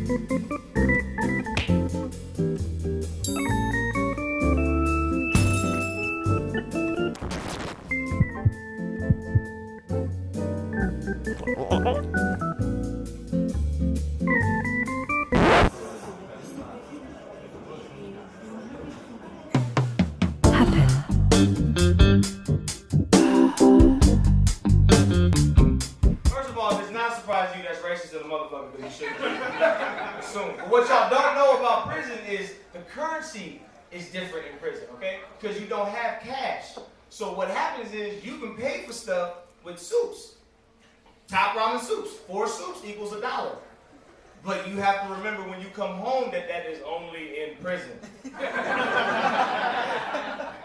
But what y'all don't know about prison is the currency is different in prison, okay? Because you don't have cash. So what happens is you can pay for stuff with soups. Top ramen soups. 4 soups equals $1. But you have to remember when you come home that that is only in prison.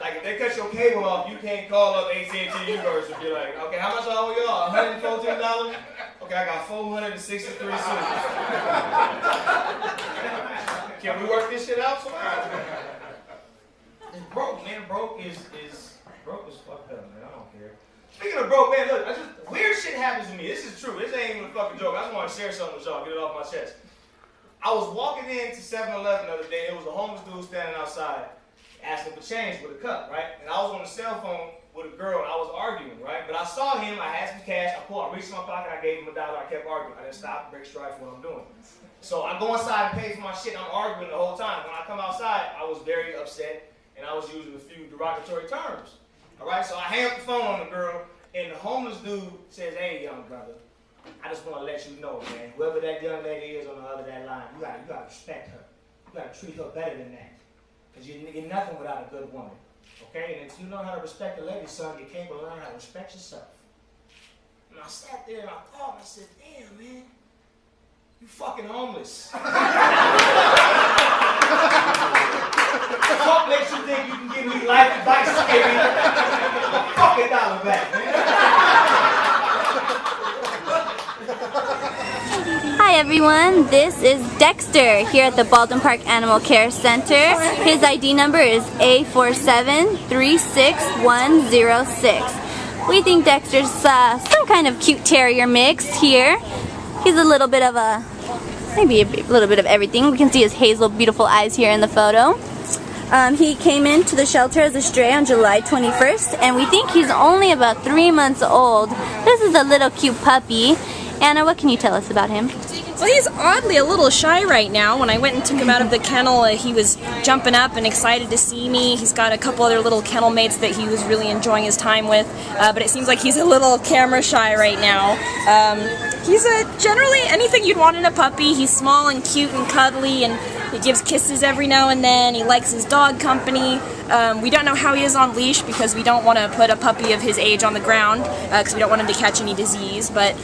Like if they cut your cable off, you can't call up AT&T Universe and be like, okay, how much I owe y'all? $114? Okay, I got 463 soups. Can we work this shit out somehow? It's broke, man. Broke is fucked up, man. I don't care. Speaking of broke, man, look, weird shit happens to me. This is true. This ain't even a fucking joke. I just want to share something with y'all, get it off my chest. I was walking into 7-Eleven the other day. There was a homeless dude standing outside asking for change with a cup, right? And I was on the cell phone with a girl, and I was arguing, right? But I saw him. I had some cash. I reached in my pocket. I gave him $1. I kept arguing. I didn't stop, break stride for what I'm doing. So I go inside and pay for my shit. I'm arguing the whole time. When I come outside, I was very upset, and I was using a few derogatory terms. All right, so I hang up the phone on the girl, and the homeless dude says, "Hey, young brother, I just want to let you know, man, whoever that young lady is on the other that line, you gotta respect her. You gotta treat her better than that, because you're nothing without a good woman, okay? And if you learn how to respect a lady, son, you're capable of learning how to respect yourself." And I sat there and I thought, I said, "Damn, man, you fucking homeless." Fuck makes you think you can give me life advice, baby? Fuck $1 back, man. Hi everyone, this is Dexter here at the Baldwin Park Animal Care Center. His ID number is A4736106. We think Dexter's some kind of cute terrier mix here. He's a little bit of maybe a little bit of everything. We can see his hazel, beautiful eyes here in the photo. He came into the shelter as a stray on July 21st, and we think he's only about 3 months old. This is a little cute puppy. Anna, what can you tell us about him? Well, he's oddly a little shy right now. When I went and took him out of the kennel, he was jumping up and excited to see me. He's got a couple other little kennel mates that he was really enjoying his time with, but it seems like he's a little camera shy right now. He's generally anything you'd want in a puppy. He's small and cute and cuddly, and he gives kisses every now and then. He likes his dog company. We don't know how he is on leash because we don't want to put a puppy of his age on the ground because we don't want him to catch any disease. But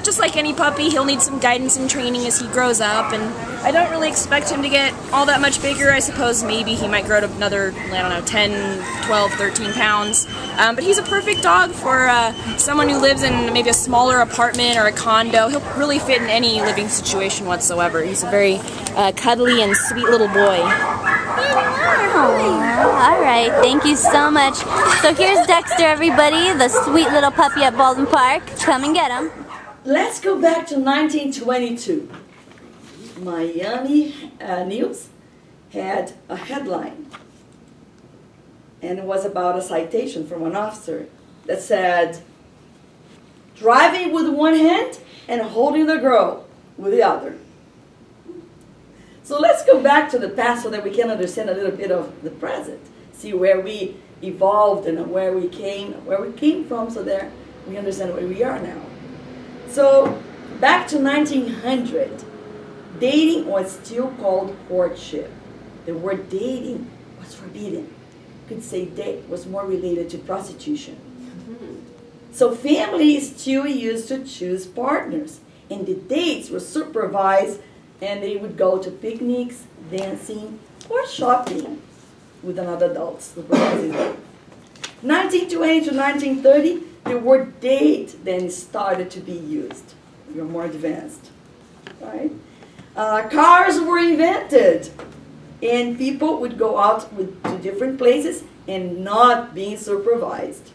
just like any puppy, he'll need some guidance and training as he grows up. And I don't really expect him to get all that much bigger. I suppose maybe he might grow to another, I don't know, 10, 12, 13 pounds. But he's a perfect dog for someone who lives in maybe a smaller apartment or a condo. He'll really fit in any living situation whatsoever. He's a very cuddly and sweet little boy. All right, thank you so much. So here's Dexter, everybody, the sweet little puppy at Baldwin Park. Come and get him. Let's go back to 1922. Miami News had a headline, and it was about a citation from an officer that said, "Driving with one hand and holding the girl with the other." So let's go back to the past so that we can understand a little bit of the present. See where we evolved and where we came from, so that we understand where we are now. So back to 1900, dating was still called courtship. The word dating was forbidden. You could say date was more related to prostitution. So families still used to choose partners, and the dates were supervised, and they would go to picnics, dancing, or shopping with another adults. 1920 to 1930, the word date then started to be used. We were more advanced, right? Cars were invented, and people would go out to different places and not being supervised.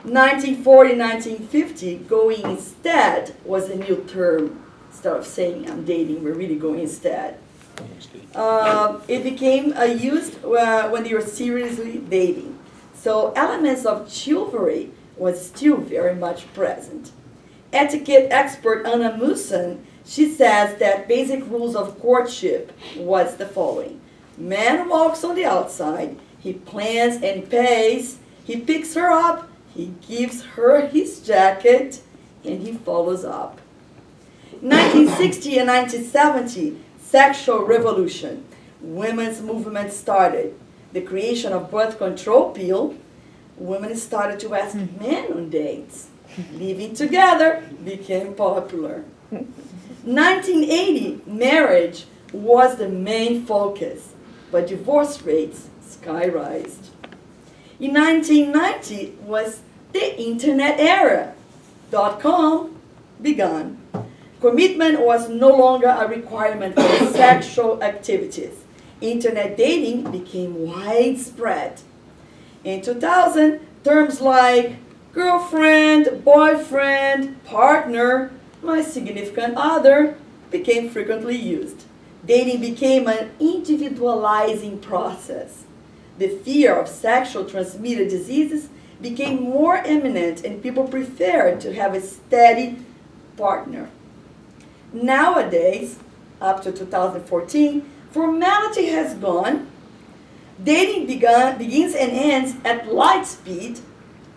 1940, 1950, going instead was a new term. Instead of saying I'm dating, we're really going instead. It became used when they were seriously dating. So elements of chivalry was still very much present. Etiquette expert Anna Musen, she says that basic rules of courtship was the following. Man walks on the outside, he plans and he pays, he picks her up, he gives her his jacket, and he follows up. 1960 and 1970, sexual revolution. Women's movement started. The creation of birth control pill, women started to ask men on dates. Living together became popular. 1980, marriage was the main focus, but divorce rates skyrocketed. In 1990 was the internet era. .com began. Commitment was no longer a requirement for sexual activities. Internet dating became widespread. In 2000, terms like girlfriend, boyfriend, partner, my significant other became frequently used. Dating became an individualizing process. The fear of sexual transmitted diseases became more imminent and people preferred to have a steady partner. Nowadays, up to 2014, formality has gone. Dating begins and ends at light speed.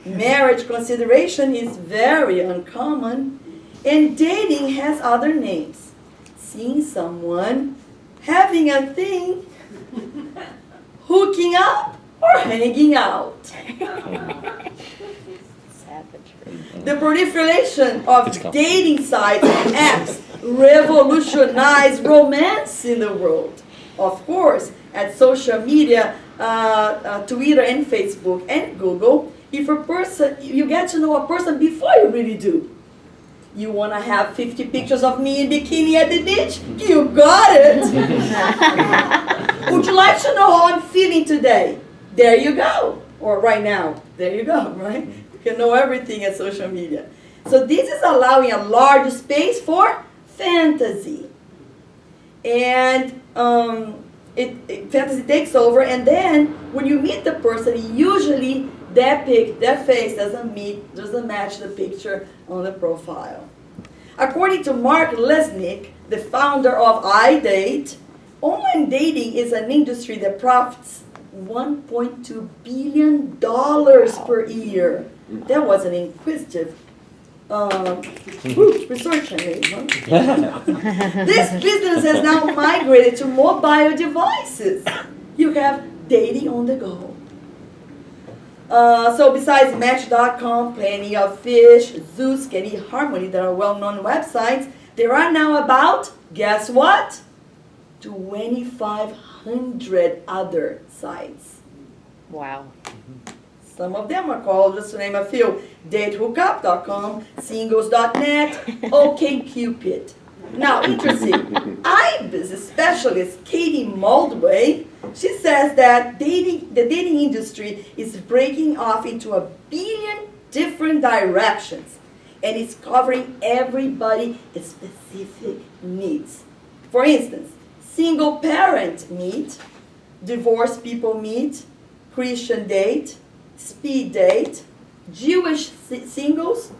Marriage consideration is very uncommon. And dating has other names. Seeing someone, having a thing, hooking up, or hanging out. The proliferation of dating sites and apps revolutionized romance in the world. Of course, at social media, Twitter and Facebook and Google, if a person, you get to know a person before you really do. You want to have 50 pictures of me in bikini at the beach? You got it! Would you like to know how I'm feeling today? There you go. Or right now. There you go, right? You can know everything at social media. So this is allowing a large space for fantasy. And fantasy takes over, and then when you meet the person, usually their face doesn't match the picture on the profile. According to Mark Lesnick, the founder of iDate, online dating is an industry that profits $1.2 billion per year. That was an inquisitive research I made, huh? This business has now migrated to mobile devices. You have dating on the go. So besides Match.com, Plenty of Fish, Zeus, and eHarmony that are well-known websites, there are now about, guess what? 2,500 other sites. Wow. Some of them are called, just to name a few, datehookup.com, singles.net, OkCupid. Now, interesting, IBIS specialist Katie Moldway, she says that the dating industry is breaking off into 1 billion different directions, and it's covering everybody's specific needs. For instance, single parent meet, divorced people meet, Christian date, speed date, Jewish singles,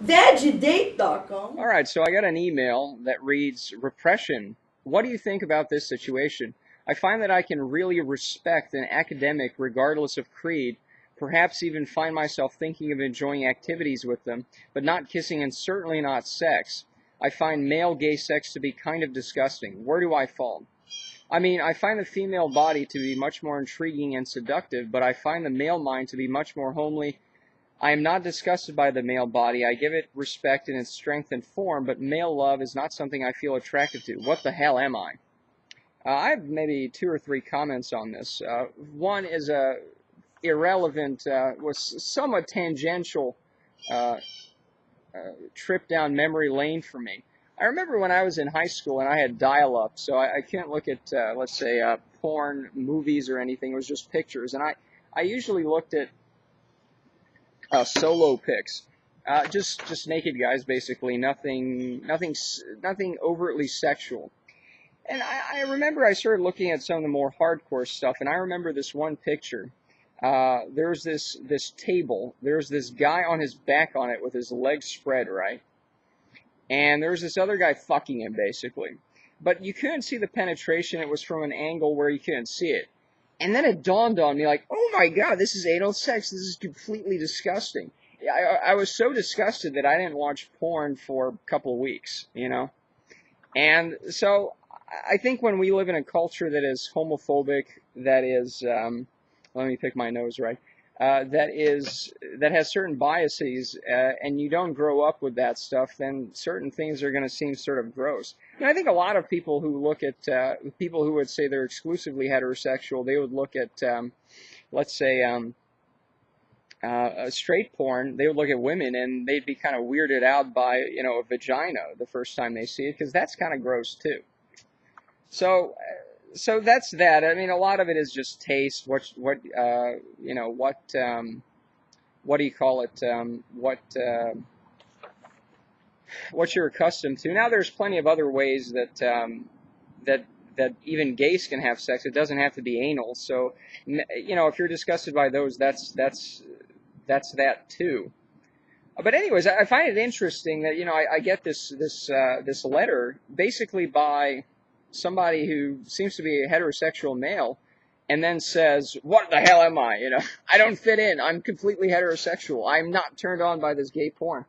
VeggieDate.com. All right, so I got an email that reads, "Repression. What do you think about this situation? I find that I can really respect an academic regardless of creed, perhaps even find myself thinking of enjoying activities with them, but not kissing and certainly not sex. I find male gay sex to be kind of disgusting. Where do I fall? I mean, I find the female body to be much more intriguing and seductive, but I find the male mind to be much more homely. I am not disgusted by the male body. I give it respect in its strength and form, but male love is not something I feel attracted to. What the hell am I?" I have maybe 2 or 3 comments on this. One is a irrelevant, was somewhat tangential trip down memory lane for me. I remember when I was in high school and I had dial-up, so I can't look at, let's say, porn movies or anything. It was just pictures, and I usually looked at solo pics. Just naked guys, basically. Nothing overtly sexual. And I remember I started looking at some of the more hardcore stuff, and I remember this one picture. There's this table. There's this guy on his back on it with his legs spread, right? And there's this other guy fucking him, basically. But you couldn't see the penetration. It was from an angle where you couldn't see it. And then it dawned on me, like, oh my god, this is anal sex. This is completely disgusting. I was so disgusted that I didn't watch porn for a couple of weeks, you know? And so I think when we live in a culture that is homophobic, that is, let me pick my nose right, that has certain biases, and you don't grow up with that stuff, then certain things are going to seem sort of gross. And I think a lot of people who look at people who would say they're exclusively heterosexual, they would look at, let's say, straight porn. They would look at women and they'd be kind of weirded out by, you know, a vagina the first time they see it, because that's kind of gross too. So that's that. I mean, a lot of it is just taste. What you know, what do you call it? What you're accustomed to. Now, there's plenty of other ways that even gays can have sex. It doesn't have to be anal. So, you know, if you're disgusted by those, that's that too. But anyways, I find it interesting that, you know, I get this letter basically by somebody who seems to be a heterosexual male, and then says, what the hell am I? You know, I don't fit in. I'm completely heterosexual. I'm not turned on by this gay porn.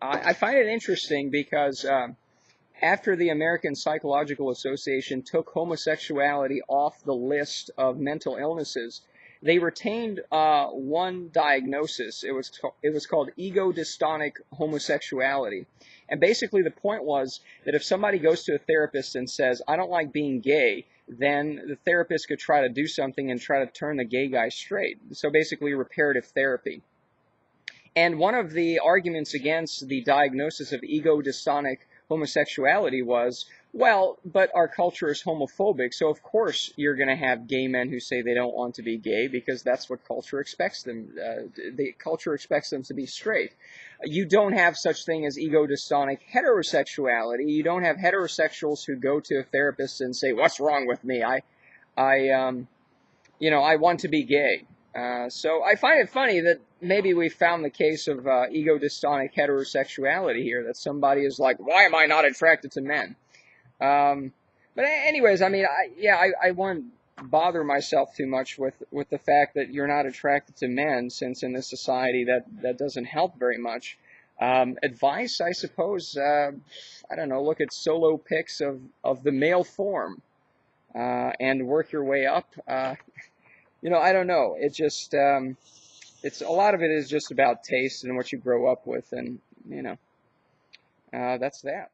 I find it interesting because after the American Psychological Association took homosexuality off the list of mental illnesses, they retained one diagnosis. It was called ego-dystonic homosexuality. And basically the point was that if somebody goes to a therapist and says, I don't like being gay, then the therapist could try to do something and try to turn the gay guy straight. So basically reparative therapy. And one of the arguments against the diagnosis of ego-dystonic homosexuality was, well, but our culture is homophobic, so of course you're going to have gay men who say they don't want to be gay because that's what culture expects them. The culture expects them to be straight. You don't have such thing as ego-dystonic heterosexuality. You don't have heterosexuals who go to a therapist and say, what's wrong with me? You know, I want to be gay. So I find it funny that maybe we found the case of ego-dystonic heterosexuality here, that somebody is like, why am I not attracted to men? But anyways, I mean, I won't bother myself too much with the fact that you're not attracted to men, since in this society that doesn't help very much. Advice, I suppose, I don't know, look at solo pics of the male form and work your way up. You know, I don't know. It just, it's a lot of it is just about taste and what you grow up with, and, you know, that's that.